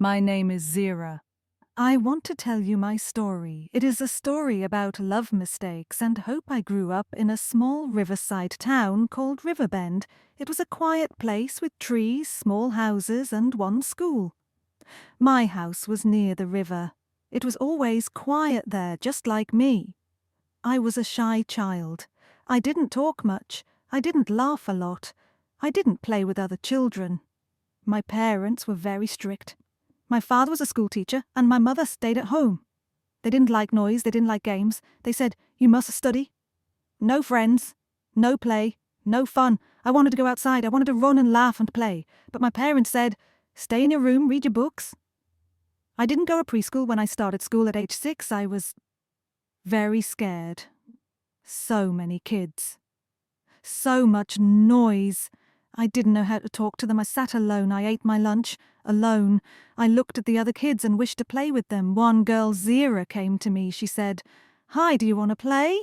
My name is Zira. I want to tell you my story. It is a story about love mistakes and hope. I grew up in a small riverside town called Riverbend. It was a quiet place with trees, small houses, and one school. My house was near the river. It was always quiet there, just like me. I was a shy child. I didn't talk much. I didn't laugh a lot. I didn't play with other children. My parents were very strict. My father was a schoolteacher, and my mother stayed at home. They didn't like noise, they didn't like games. They said, "You must study." No friends, no play, no fun. I wanted to go outside, I wanted to run and laugh and play. But my parents said, "Stay in your room, read your books." I didn't go to preschool when I started school at age 6. I was very scared. So many kids. So much noise. I didn't know how to talk to them. I sat alone. I ate my lunch alone. I looked at the other kids and wished to play with them. One girl, Zira, came to me. She said, "Hi, do you want to play?"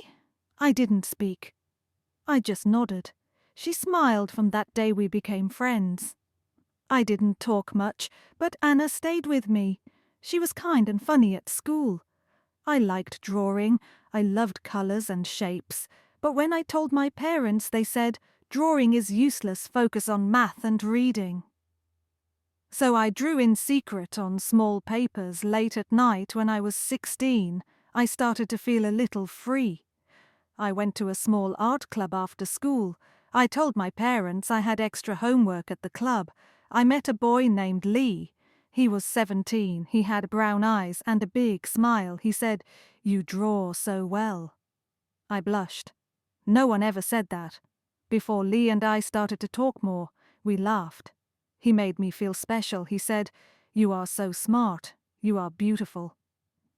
I didn't speak. I just nodded. She smiled. From that day we became friends. I didn't talk much, but Anna stayed with me. She was kind and funny at school. I liked drawing. I loved colors and shapes. But when I told my parents, they said, "Drawing is useless, focus on math and reading." So I drew in secret on small papers late at night. When I was 16, I started to feel a little free. I went to a small art club after school. I told my parents I had extra homework at the club. I met a boy named Lee. He was 17. He had brown eyes and a big smile. He said, "You draw so well." I blushed. No one ever said that. Before Lee and I started to talk more, we laughed. He made me feel special. He said, "You are so smart. You are beautiful."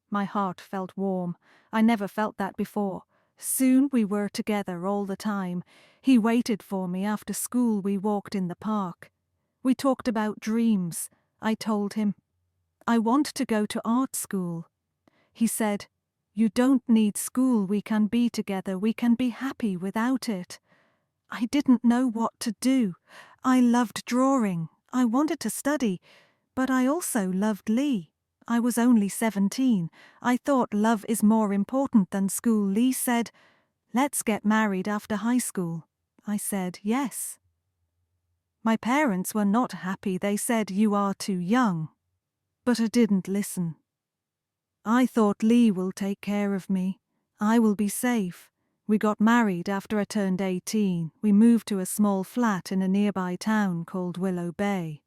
My heart felt warm. I never felt that before. Soon we were together all the time. He waited for me after school. We walked in the park. We talked about dreams. I told him, "I want to go to art school." He said, "You don't need school. We can be together. We can be happy without it." I didn't know what to do. I loved drawing. I wanted to study, but I also loved Lee. I was only 17. I thought love is more important than school. Lee said, "Let's get married after high school." I said, "Yes." My parents were not happy. They said, "You are too young." But I didn't listen. I thought Lee will take care of me. I will be safe. We got married after I turned 18. We moved to a small flat in a nearby town called Willow Bay.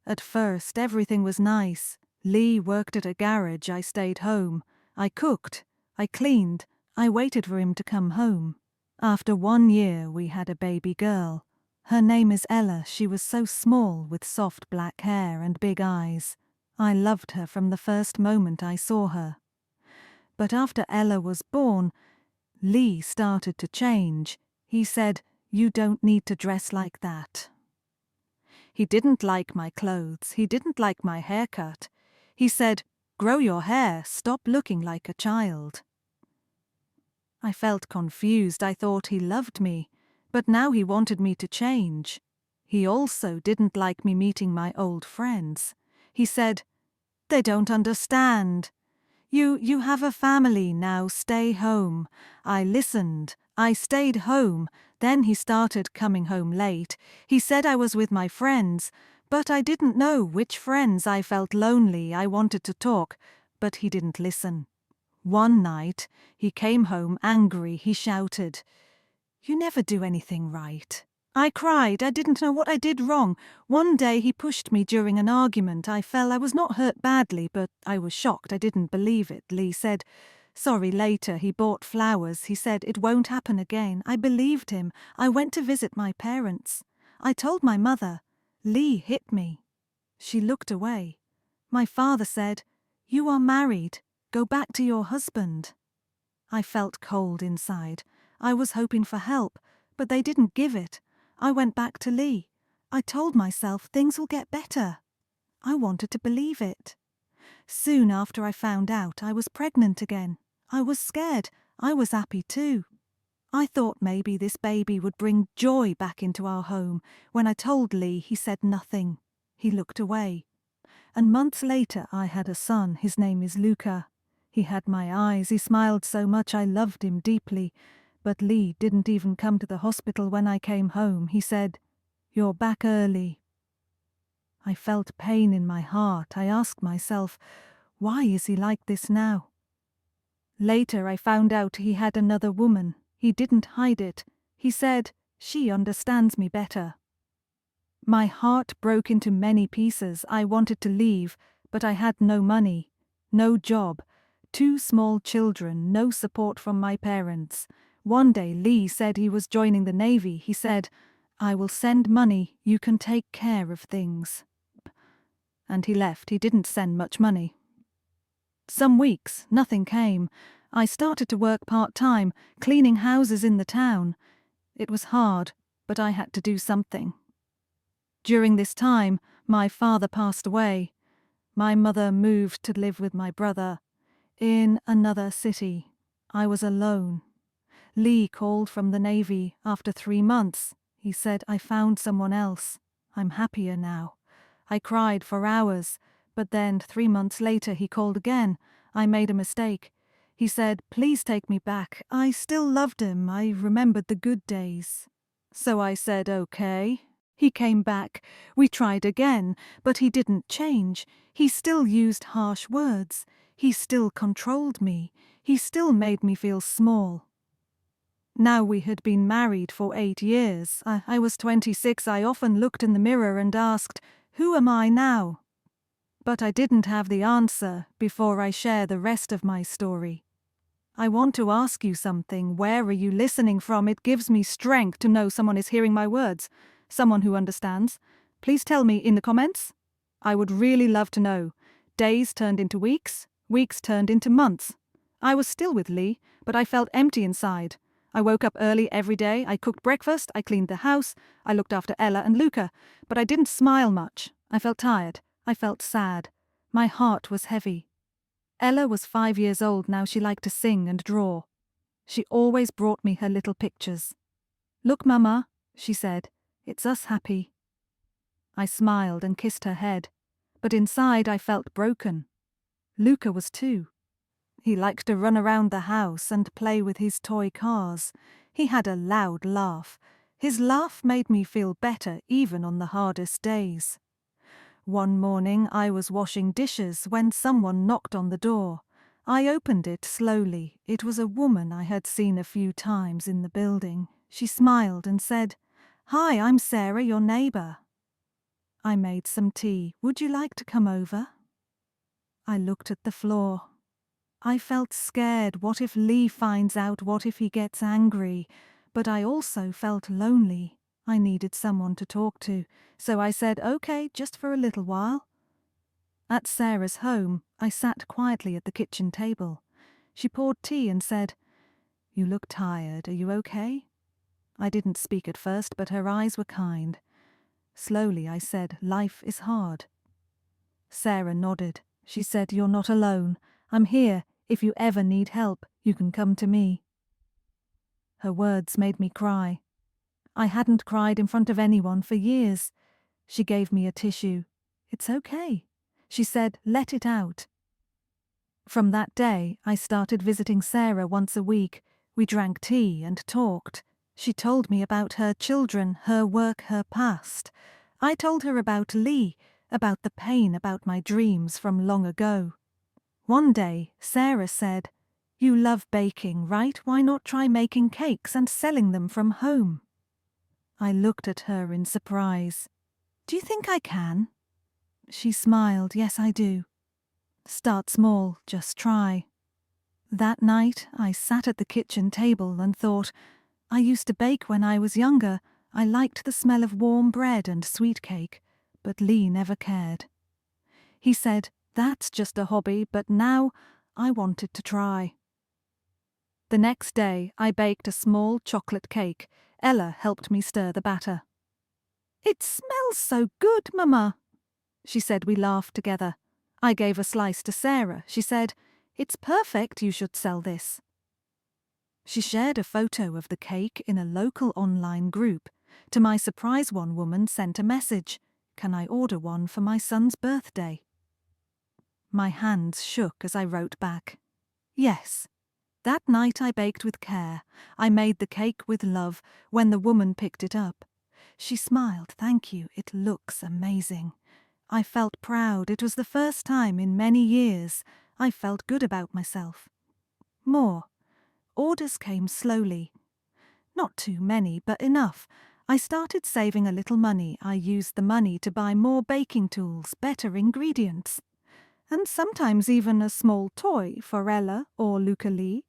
At first, everything was nice. Lee worked at a garage. I stayed home. I cooked. I cleaned. I waited for him to come home. After 1 year, we had a baby girl. Her name is Ella. She was so small with soft black hair and big eyes. I loved her from the first moment I saw her. But after Ella was born, Lee started to change. He said, "You don't need to dress like that." He didn't like my clothes. He didn't like my haircut. He said, "Grow your hair. Stop looking like a child." I felt confused. I thought he loved me, but now he wanted me to change. He also didn't like me meeting my old friends. He said, "They don't understand. You have a family now, stay home." I listened. I stayed home. Then he started coming home late. He said I was with my friends, but I didn't know which friends. I felt lonely. I wanted to talk, but he didn't listen. One night, he came home angry. He shouted, "You never do anything right." I cried. I didn't know what I did wrong. One day he pushed me during an argument. I fell. I was not hurt badly, but I was shocked. I didn't believe it. Lee said, "Sorry." Later, he bought flowers. He said, "It won't happen again." I believed him. I went to visit my parents. I told my mother. Lee hit me. She looked away. My father said, "You are married. Go back to your husband." I felt cold inside. I was hoping for help, but they didn't give it. I went back to Lee. I told myself things will get better. I wanted to believe it. Soon after I found out I was pregnant again. I was scared. I was happy too. I thought maybe this baby would bring joy back into our home. When I told Lee, he said nothing. He looked away. and months later I had a son. His name is Luca. He had my eyes. He smiled so much. I loved him deeply. But Lee didn't even come to the hospital when I came home. He said, "You're back early." I felt pain in my heart. I asked myself, why is he like this now? Later I found out he had another woman. He didn't hide it. He said, "She understands me better." My heart broke into many pieces. I wanted to leave, but I had no money, no job, 2 small children, no support from my parents. One day Lee said he was joining the Navy. He said, "I will send money. You can take care of things." And he left. He didn't send much money. Some weeks, nothing came. I started to work part-time, cleaning houses in the town. It was hard, but I had to do something. During this time, my father passed away. My mother moved to live with my brother in another city. I was alone. Lee called from the Navy after 3 months. He said, "I found someone else. I'm happier now." I cried for hours, but then 3 months later he called again. I made a mistake. He said, "Please take me back." I still loved him. I remembered the good days. So I said, "Okay." He came back. We tried again, but he didn't change. He still used harsh words. He still controlled me. He still made me feel small. Now we had been married for 8 years. I was 26. I often looked in the mirror and asked, "Who am I now?" But I didn't have the answer before I share the rest of my story. I want to ask you something. Where are you listening from? It gives me strength to know someone is hearing my words. Someone who understands. Please tell me in the comments. I would really love to know. Days turned into weeks. Weeks turned into months. I was still with Lee, but I felt empty inside. I woke up early every day. I cooked breakfast. I cleaned the house. I looked after Ella and Luca. But I didn't smile much. I felt tired. I felt sad. My heart was heavy. Ella was 5 years old now. She liked to sing and draw. She always brought me her little pictures. "Look, Mama," she said, "it's us happy." I smiled and kissed her head, but inside I felt broken. Luca was too. He liked to run around the house and play with his toy cars. He had a loud laugh. His laugh made me feel better even on the hardest days. One morning I was washing dishes when someone knocked on the door. I opened it slowly. It was a woman I had seen a few times in the building. She smiled and said, "Hi, I'm Sarah, your neighbor." I made some tea. "Would you like to come over?" I looked at the floor. I felt scared. What if Lee finds out? What if he gets angry? But I also felt lonely. I needed someone to talk to, so I said, "Okay, just for a little while." At Sarah's home, I sat quietly at the kitchen table. She poured tea and said, "You look tired. Are you okay?" I didn't speak at first, but her eyes were kind. Slowly I said, "Life is hard." Sarah nodded. She said, "You're not alone. I'm here. If you ever need help, you can come to me." Her words made me cry. I hadn't cried in front of anyone for years. She gave me a tissue. "It's okay." She said, "Let it out." From that day, I started visiting Sarah once a week. We drank tea and talked. She told me about her children, her work, her past. I told her about Lee, about the pain, about my dreams from long ago. One day, Sarah said, "You love baking, right? Why not try making cakes and selling them from home?" I looked at her in surprise. "Do you think I can?" She smiled. "Yes, I do." "Start small, just try." That night, I sat at the kitchen table and thought, I used to bake when I was younger. I liked the smell of warm bread and sweet cake, but Lee never cared. He said, "That's just a hobby," but now I wanted to try. The next day, I baked a small chocolate cake. Ella helped me stir the batter. "It smells so good, Mama," she said. We laughed together. I gave a slice to Sarah. She said, "It's perfect, you should sell this." She shared a photo of the cake in a local online group. To my surprise, one woman sent a message, "Can I order one for my son's birthday?" My hands shook as I wrote back. Yes. That night I baked with care. I made the cake with love when the woman picked it up. She smiled. Thank you. It looks amazing. I felt proud. It was the first time in many years I felt good about myself. More. Orders came slowly. Not too many, but enough. I started saving a little money. I used the money to buy more baking tools, better ingredients, and sometimes even a small toy for Ella or Luca Lee.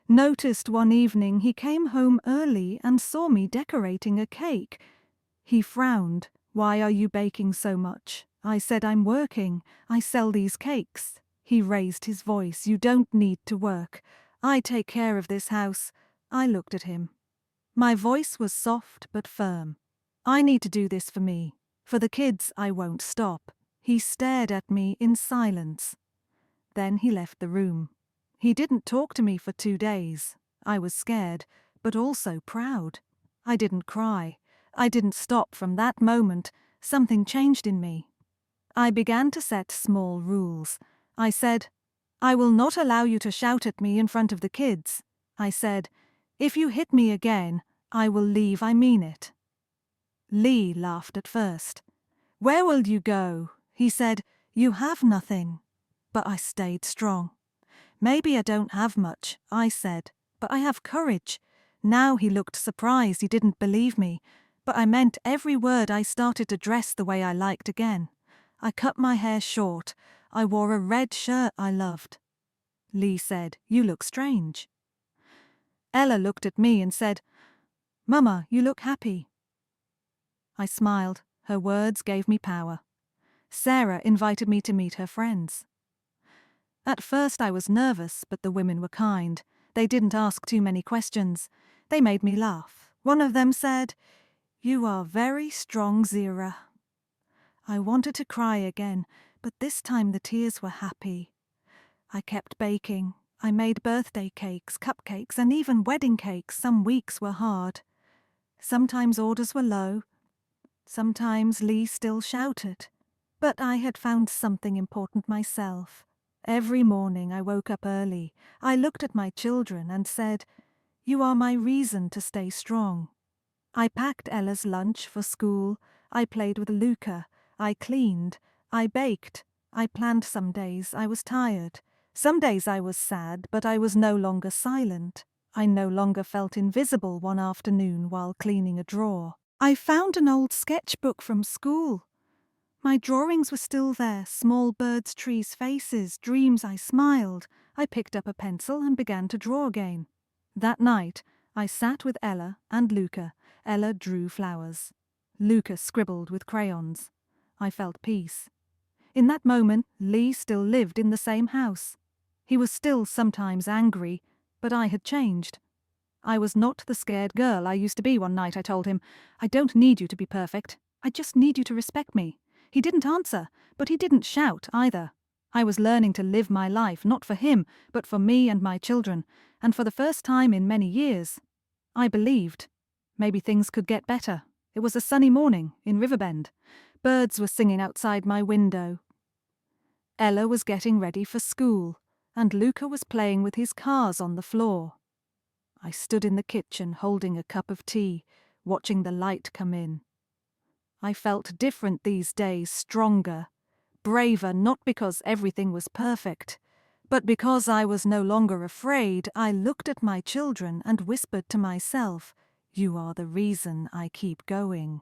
Noticed one evening he came home early and saw me decorating a cake. He frowned. Why are you baking so much? I said, I'm working. I sell these cakes. He raised his voice. You don't need to work. I take care of this house. I looked at him. My voice was soft but firm. I need to do this for me. For the kids, I won't stop. He stared at me in silence. Then he left the room. He didn't talk to me for 2 days. I was scared, but also proud. I didn't cry. I didn't stop from that moment. Something changed in me. I began to set small rules. I said, I will not allow you to shout at me in front of the kids. I said, if you hit me again, I will leave. I mean it. Lee laughed at first. Where will you go? He said, you have nothing. But I stayed strong. Maybe I don't have much, I said, but I have courage. Now he looked surprised. He didn't believe me. But I meant every word. I started to dress the way I liked again. I cut my hair short. I wore a red shirt I loved. Lee said, you look strange. Ella looked at me and said, Mama, you look happy. I smiled. Her words gave me power. Sarah invited me to meet her friends. At first I was nervous, but the women were kind. They didn't ask too many questions. They made me laugh. One of them said, you are very strong, Zira. I wanted to cry again, but this time the tears were happy. I kept baking. I made birthday cakes, cupcakes, and even wedding cakes. Some weeks were hard. Sometimes orders were low. Sometimes Lee still shouted. But I had found something important myself. Every morning I woke up early. I looked at my children and said, you are my reason to stay strong. I packed Ella's lunch for school. I played with Luca. I cleaned. I baked. I planned some days. I was tired. Some days I was sad, but I was no longer silent. I no longer felt invisible one afternoon while cleaning a drawer. I found an old sketchbook from school. My drawings were still there, small birds, trees, faces, dreams. I smiled. I picked up a pencil and began to draw again. That night, I sat with Ella and Luca. Ella drew flowers. Luca scribbled with crayons. I felt peace. In that moment, Lee still lived in the same house. He was still sometimes angry, but I had changed. I was not the scared girl I used to be. One night I told him, I don't need you to be perfect. I just need you to respect me. He didn't answer, but he didn't shout either. I was learning to live my life, not for him, but for me and my children, and for the first time in many years, I believed. Maybe things could get better. It was a sunny morning in Riverbend. Birds were singing outside my window. Ella was getting ready for school, and Luca was playing with his cars on the floor. I stood in the kitchen holding a cup of tea, watching the light come in. I felt different these days, stronger, braver, not because everything was perfect, but because I was no longer afraid. I looked at my children and whispered to myself, you are the reason I keep going.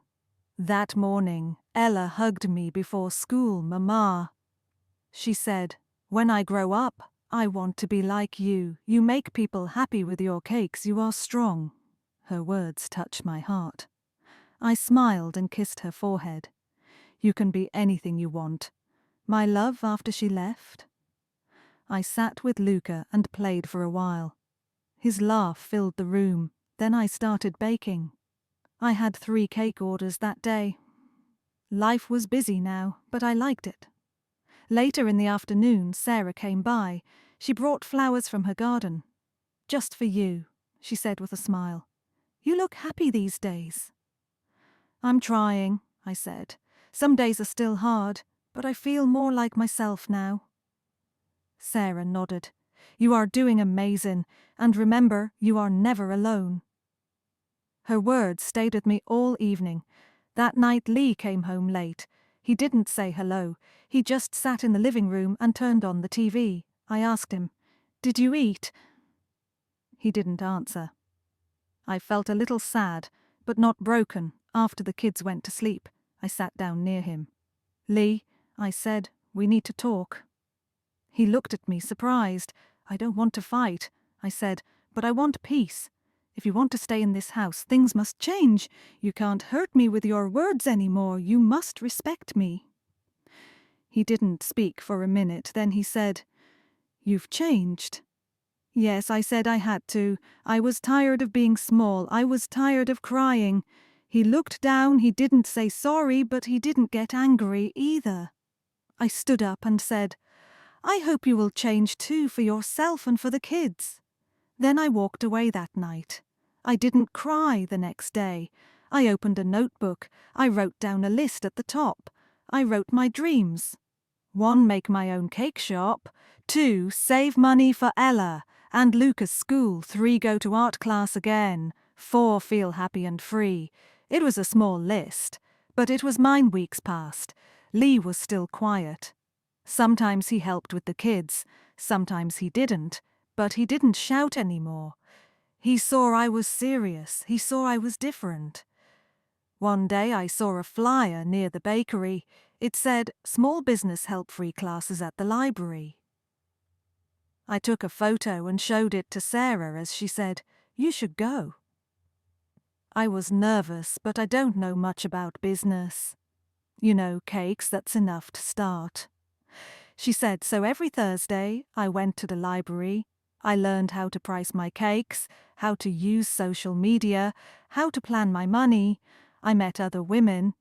That morning, Ella hugged me before school. Mama, she said, when I grow up, I want to be like you. You make people happy with your cakes. You are strong. Her words touched my heart. I smiled and kissed her forehead. You can be anything you want. My love, after she left. I sat with Luca and played for a while. His laugh filled the room. Then I started baking. I had 3 cake orders that day. Life was busy now, but I liked it. Later in the afternoon, Sarah came by. She brought flowers from her garden. Just for you, she said with a smile. You look happy these days. I'm trying, I said. Some days are still hard, but I feel more like myself now. Sarah nodded. You are doing amazing, and remember, you are never alone. Her words stayed with me all evening. That night Lee came home late. He didn't say hello. He just sat in the living room and turned on the TV. I asked him, "Did you eat?" He didn't answer. I felt a little sad, but not broken. After the kids went to sleep, I sat down near him. "Lee," I said, "we need to talk." He looked at me surprised. "I don't want to fight," I said, "but I want peace. If you want to stay in this house, things must change. You can't hurt me with your words anymore. You must respect me." He didn't speak for a minute. Then he said, "You've changed." Yes, I said I had to. I was tired of being small. I was tired of crying. He looked down. He didn't say sorry, but he didn't get angry either. I stood up and said, "I hope you will change too, for yourself and for the kids." Then I walked away that night. I didn't cry the next day. I opened a notebook. I wrote down a list at the top. I wrote my dreams. 1, make my own cake shop. 2, save money for Ella and Lucas' school. 3, go to art class again. 4, feel happy and free. It was a small list, but it was mine weeks past. Lee was still quiet. Sometimes he helped with the kids, sometimes he didn't, but he didn't shout anymore. He saw I was serious, he saw I was different. One day I saw a flyer near the bakery. It said, "Small business help-free classes at the library." I took a photo and showed it to Sarah as she said, "You should go." I was nervous, but I don't know much about business. You know, cakes, that's enough to start. She said, so every Thursday I went to the library. I learned how to price my cakes, how to use social media, how to plan my money. I met other women,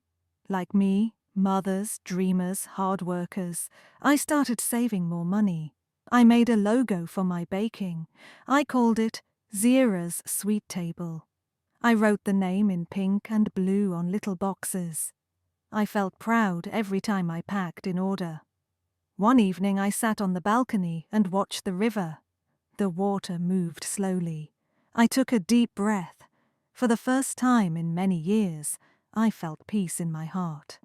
like me, mothers, dreamers, hard workers. I started saving more money. I made a logo for my baking. I called it Zira's Sweet Table. I wrote the name in pink and blue on little boxes. I felt proud every time I packed in order. One evening I sat on the balcony and watched the river. The water moved slowly. I took a deep breath. For the first time in many years, I felt peace in my heart.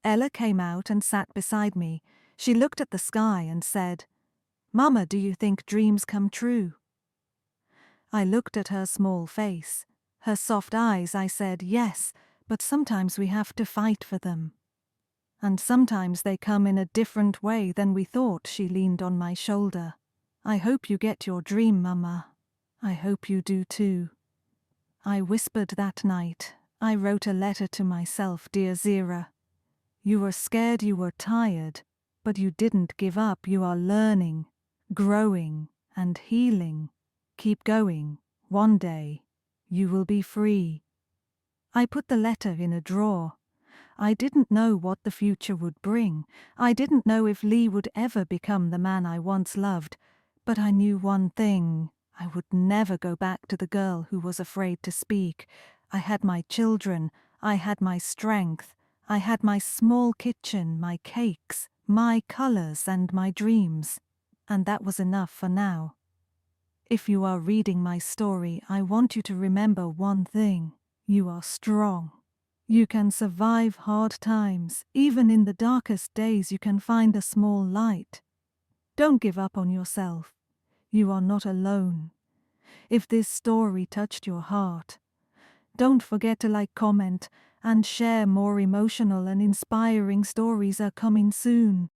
Ella came out and sat beside me. She looked at the sky and said, "Mama, do you think dreams come true?" I looked at her small face. Her soft eyes. I said, "Yes, but sometimes we have to fight for them. And sometimes they come in a different way than we thought." She leaned on my shoulder. "I hope you get your dream, Mama. I hope you do too." I whispered that night. I wrote a letter to myself, "Dear Zira, you were scared, you were tired, but you didn't give up. You are learning, growing, and healing. Keep going. One day, you will be free." I put the letter in a drawer. I didn't know what the future would bring. I didn't know if Lee would ever become the man I once loved. But I knew one thing. I would never go back to the girl who was afraid to speak. I had my children. I had my strength. I had my small kitchen, my cakes, my colors, and my dreams. And that was enough for now. If you are reading my story, I want you to remember one thing. You are strong. You can survive hard times. Even in the darkest days, you can find a small light. Don't give up on yourself. You are not alone. If this story touched your heart, don't forget to like, comment, and share. More emotional and inspiring stories are coming soon.